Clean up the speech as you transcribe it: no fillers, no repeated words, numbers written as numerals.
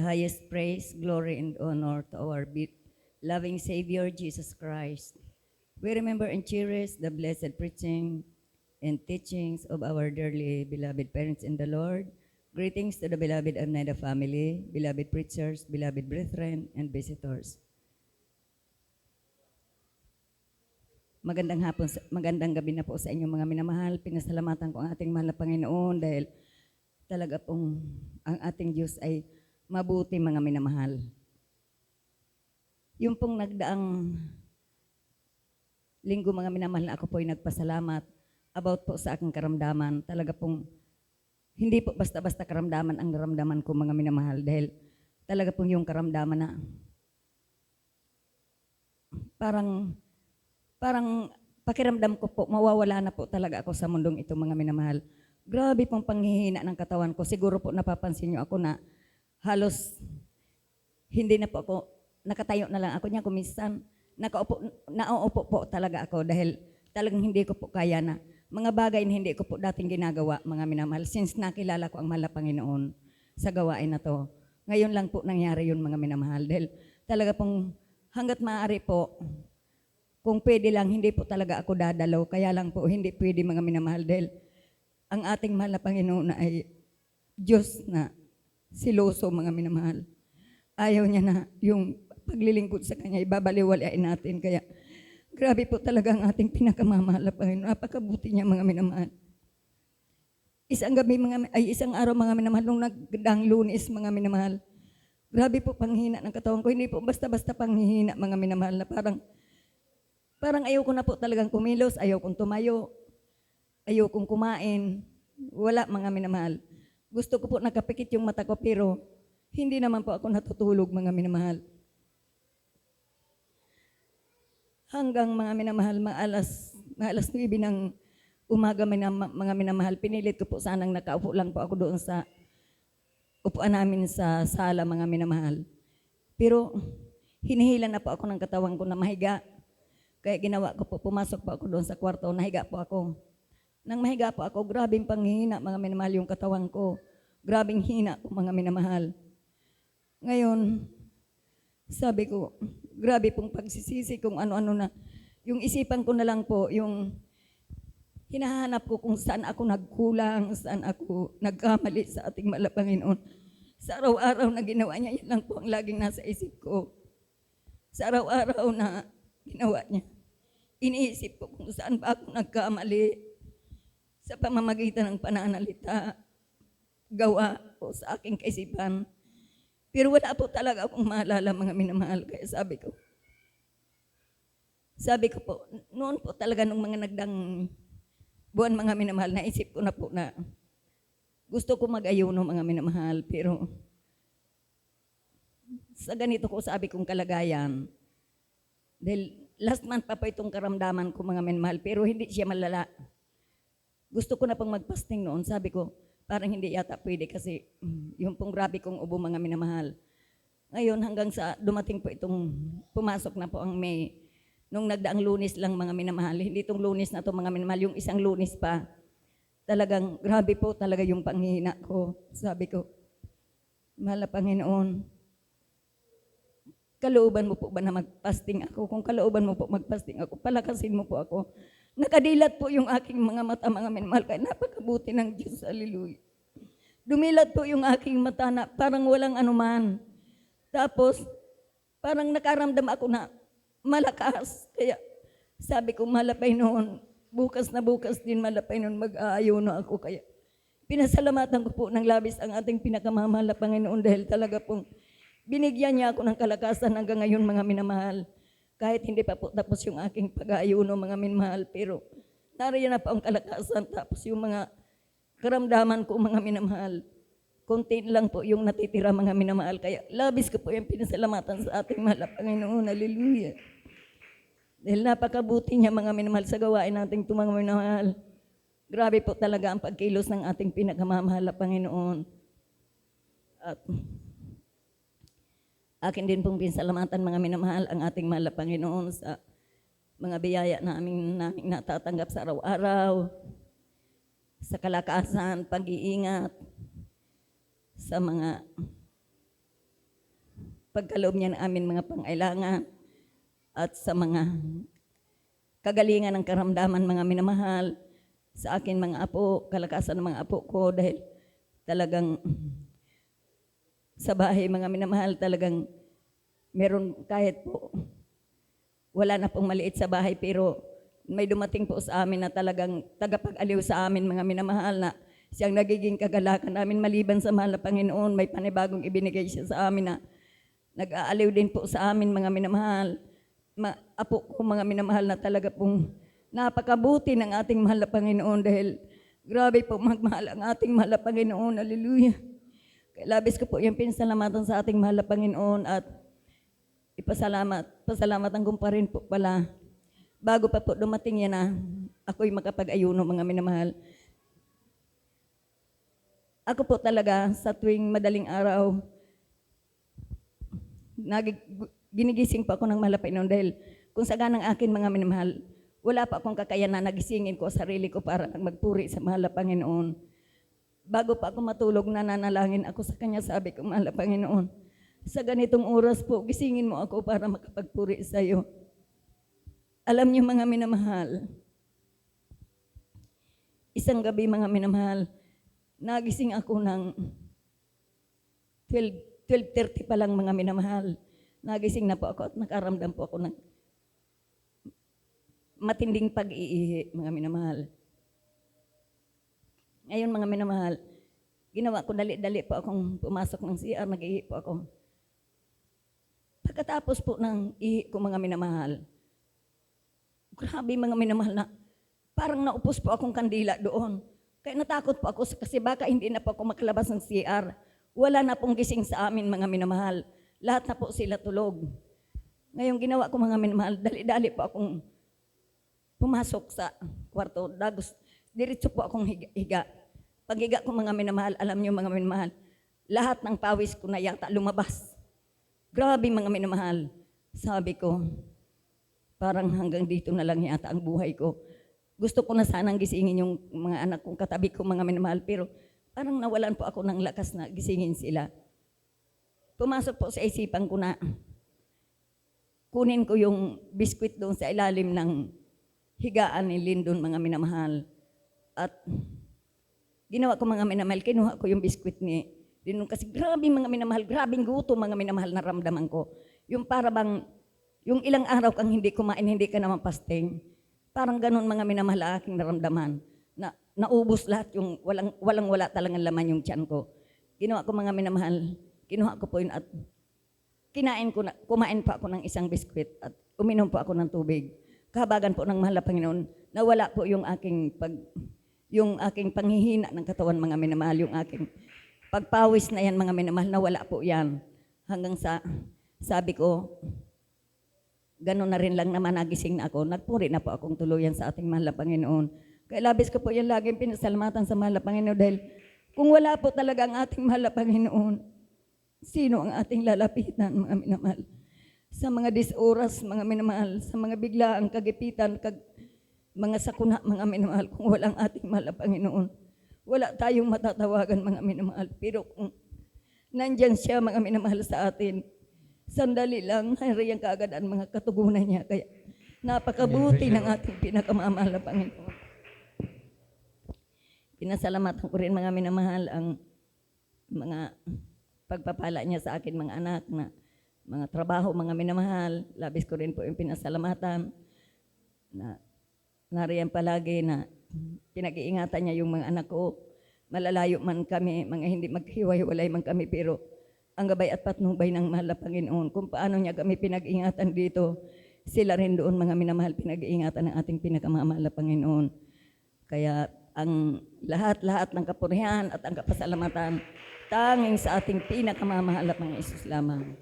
highest praise, glory, and honor to our loving Savior, Jesus Christ. We remember and cherish the blessed preaching and teachings of our dearly beloved parents in the Lord. Greetings to the beloved Amneda family, beloved preachers, beloved brethren, and visitors. Magandang hapon, magandang gabi na po sa inyong mga minamahal. Pinasalamatan ko ang ating mahal na Panginoon dahil talaga pong ang ating Diyos ay mabuti, mga minamahal. Yung pong nagdaang linggo, mga minamahal, na ako po ay nagpasalamat about po sa aking karamdaman. Talaga pong hindi po basta-basta karamdaman ang naramdaman ko, mga minamahal, dahil talaga pong yung karamdaman na parang pakiramdam ko po, mawawala na po talaga ako sa mundong ito, mga minamahal. Grabe pong panghihina ng katawan ko. Siguro po napapansin niyo ako na halos hindi na po ako, nakatayo na lang ako niya kumisan. Nauupo po talaga ako dahil talagang hindi ko po kaya na. Mga bagay na hindi ko po dating ginagawa, mga minamahal, since nakilala ko ang mahal na Panginoon sa gawain na to. Ngayon lang po nangyari yun, mga minamahal, dahil talaga pong hanggat maaari po, kung pwede lang, hindi po talaga ako dadalaw. Kaya lang po, hindi pwede, mga minamahal, dahil ang ating mahal na Panginoon ay Diyos na siloso, mga minamahal. Ayaw niya na yung paglilingkod sa Kanya, ibabaliwalain natin. Kaya grabe po talaga ang ating pinakamamahal na Panginoon. Napakabuti niya, mga minamahal. Isang araw, mga minamahal, nung nagdang Lunes, mga minamahal, grabe po panghina ng katawan ko. Hindi po basta-basta panghihina, mga minamahal, na parang ayaw ko na po talagang kumilos, ayaw kong tumayo, ayaw kong kumain. Wala, mga minamahal. Gusto ko po nakapikit yung mata ko, pero hindi naman po ako natutulog, mga minamahal. Hanggang, mga minamahal, alas 9 ng umaga, mga minamahal, pinilit ko po sanang nakaupo lang po ako doon sa upuan namin sa sala, mga minamahal. Pero hinihila na po ako ng katawan ko na mahiga. Kaya ginawa ko po, pumasok po ako doon sa kwarto, nahiga po ako. Nang mahiga po ako, grabing panghihina, mga minamahal, yung katawan ko. Grabing hina ko, mga minamahal. Ngayon, sabi ko, grabe pong pagsisisi kung ano-ano na. Yung isipan ko na lang po, yung hinahanap ko kung saan ako nagkulang, saan ako nagkamali sa ating mahal na Panginoon. Sa araw-araw na ginawa niya, yan lang po ang laging nasa isip ko. Sa araw-araw na ginawa niya, iniisip ko kung saan ba ako nagkamali sa pamamagitan ng pananalita, gawa o sa aking kaisipan. Pero wala po talaga akong maalala, mga minamahal. Kaya sabi ko po, noon po talaga nung mga nagdang buwan, mga minamahal, naisip ko na po na gusto ko mag-ayuno, mga minamahal. Pero sa ganito ko sabi kong kalagayan, dahil last month pa po itong karamdaman ko, mga minamahal, pero hindi siya malala. Gusto ko na pong magpasting noon. Sabi ko, parang hindi yata pwede kasi yung pong grabe kong ubo, mga minamahal. Ngayon hanggang sa dumating po itong pumasok na po ang May. Nung nagdaang Lunes lang, mga minamahal. Hindi itong Lunes na to, mga minamahal, yung isang Lunes pa. Talagang grabe po talaga yung panghihina ko. Sabi ko, mahal na Panginoon, kalooban mo po ba na magpasting ako? Kung kalooban mo po magpasting ako, palakasin mo po ako. Nakadilat po yung aking mga mata, mga minamahal, kaya napakabuti ng Diyos, hallelujah. Dumilat po yung aking mata na parang walang anuman. Tapos, parang nakaramdam ako na malakas. Kaya sabi ko, malapay noon, bukas na bukas din malapay noon, mag-aayuno ako. Kaya pinasalamatan ko po ng labis ang ating pinakamamahal na Panginoon dahil talaga pong binigyan niya ako ng kalakasan hanggang ngayon, mga minamahal. Kahit hindi pa po tapos yung aking pag-aayuno, mga minamahal, pero nariyan na po ang kalakasan. Tapos yung mga karamdaman ko, mga minamahal, konti lang po yung natitira, mga minamahal. Kaya labis ko po yung pinasalamatan sa ating mahal na Panginoon. Hallelujah. Dahil napakabuti niya, mga minamahal, sa gawain nating mga minamahal. Grabe po talaga ang pagkilos ng ating pinakamamahal na Panginoon. At akin din pong pinsalamatan, mga minamahal, ang ating mahal na Panginoon sa mga biyaya naming natatanggap sa araw-araw, sa kalakasan, pag-iingat, sa mga pagkaloob niya ng amin mga pangailangan at sa mga kagalingan ng karamdaman mga minamahal, sa akin mga apo, kalakasan ng mga apo ko dahil talagang sa bahay mga minamahal talagang meron kahit po wala na pong maliit sa bahay pero may dumating po sa amin na talagang tagapag-aliw sa amin mga minamahal na siyang nagiging kagalakan namin maliban sa mahal na Panginoon. May panibagong ibinigay siya sa amin na nag-aaliw din po sa amin mga minamahal. Apo ko mga minamahal na talaga pong napakabuti ng ating mahal na Panginoon dahil grabe po magmahal ang ating mahal na Panginoon. Hallelujah. Kaya labis ko po yung pinsalamatan sa ating mahal na Panginoon at pasalamatan ko pa rin po pala bago pa po dumating yan na ako'y makapag-ayuno mga minamahal. Ako po talaga sa tuwing madaling araw, ginigising pa ako ng mahal na Panginoon dahil kung saga ng akin mga minamahal, wala pa akong kakayanan na gisingin ko sarili ko para magpuri sa mahal na Panginoon. Bago pa ako matulog, nananalangin ako sa Kanya, sabi ko, mahal na Panginoon, sa ganitong oras po, gisingin mo ako para makapagpuri sa iyo. Alam niyo mga minamahal, isang gabi mga minamahal, nagising ako ng 12:30 pa lang mga minamahal. Nagising na po ako at nakaramdam po ako ng matinding pag-iihi, mga minamahal. Ngayon, mga minamahal, ginawa ko dali-dali po akong pumasok ng CR, nag-ihi po ako. Pagkatapos po ng ihi ko, mga minamahal, grabe mga minamahal na parang naupos po akong kandila doon. Kaya natakot po ako kasi baka hindi na po ako makalabas ng CR. Wala na pong gising sa amin, mga minamahal. Lahat na po sila tulog. Ngayon, ginawa ko, mga minamahal, dali-dali po akong pumasok sa kwarto, diretso po akong higa. Paghiga ko mga minamahal, alam niyo mga minamahal, lahat ng pawis ko na yata lumabas. Grabe mga minamahal. Sabi ko, parang hanggang dito na lang yata ang buhay ko. Gusto ko na sanang gisingin yung mga anak kong katabi ko mga minamahal, pero parang nawalan po ako ng lakas na gisingin sila. Pumasok po sa isipan ko na kunin ko yung biskwit doon sa ilalim ng higaan ni Lindon, mga minamahal. At ginawa ko mga minamahal, kinuha ko yung biskwit ni Lindon kasi grabe mga minamahal, grabing gutom mga minamahal na ramdaman ko. Yung para bang, yung ilang araw kang hindi kumain, hindi ka naman fasting. Parang ganun mga minamahal aking naramdaman. Na naubos lahat yung walang-wala talagang laman yung tiyan ko. Ginawa ko mga minamahal, kinuha ko po yun at kumain pa ako ng isang biskwit at uminom po ako ng tubig. Kahabagan po ng mahal na Panginoon, nawala po yung aking panghihina ng katawan mga minamahal, yung aking pagpawis na yan mga minamahal, nawala po yan. Hanggang sa sabi ko, gano'n na rin lang naman nagising na ako, nagpuri na po akong tuluyan sa ating mahal na Panginoon. Kaya labis ko po yan laging pinasalamatan sa mahal na Panginoon dahil kung wala po talaga ang ating mahal na Panginoon, sino ang ating lalapitan mga minamahal? Sa mga disoras, mga minamahal, sa mga biglaang kagipitan, mga sakuna, mga minamahal, kung walang ating mahal na Panginoon, wala tayong matatawagan, mga minamahal. Pero kung nandyan siya, mga minamahal, sa atin, sandali lang, nariyang kaagad ang mga katugunan niya. Kaya napakabuti ng ating pinakamamahal na Panginoon. Pinasalamatan ko rin, mga minamahal, ang mga pagpapala niya sa akin, mga anak, na mga trabaho, mga minamahal. Labis ko rin po yung pinasalamatan na nariyan palagi na pinag-iingatan niya yung mga anak ko. Malalayo man kami, mga hindi maghiwa-hiwalay man kami, pero ang gabay at patnubay ng mahal na Panginoon, kung paano niya kami pinag-ingatan dito, sila rin doon, mga minamahal, pinag-iingatan ng ating pinakamamahal na Panginoon. Kaya ang lahat-lahat ng kapurihan at ang kapasalamatan, tanging sa ating pinakamamahal na Panginoon lamang.